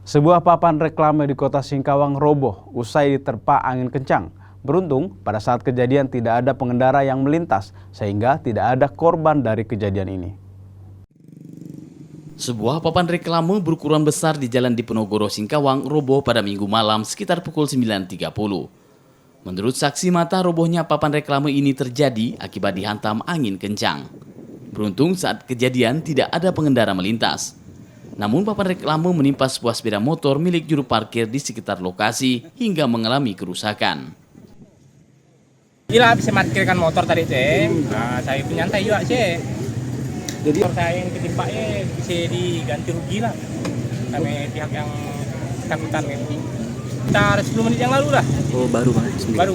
Sebuah papan reklame di kota Singkawang roboh usai diterpa angin kencang. Beruntung, pada saat kejadian tidak ada pengendara yang melintas, sehingga tidak ada korban dari kejadian ini. Sebuah papan reklame berukuran besar di Jalan Diponegoro, Singkawang roboh pada Minggu malam sekitar pukul 9.30. Menurut saksi mata, robohnya papan reklame ini terjadi akibat dihantam angin kencang. Beruntung saat kejadian tidak ada pengendara melintas. Namun papan reklame menimpa sebuah sepeda motor milik juru parkir di sekitar lokasi hingga mengalami kerusakan. Gila bisa parkirkan motor tadi tuh. Nah, saya penyantai juga sih. Jadi saya yang ketimpanya bisa diganti rugi lah. Kami pihak yang takutan ini. Sekitar 10 menit yang lalu lah. Oh, baru banget. Baru.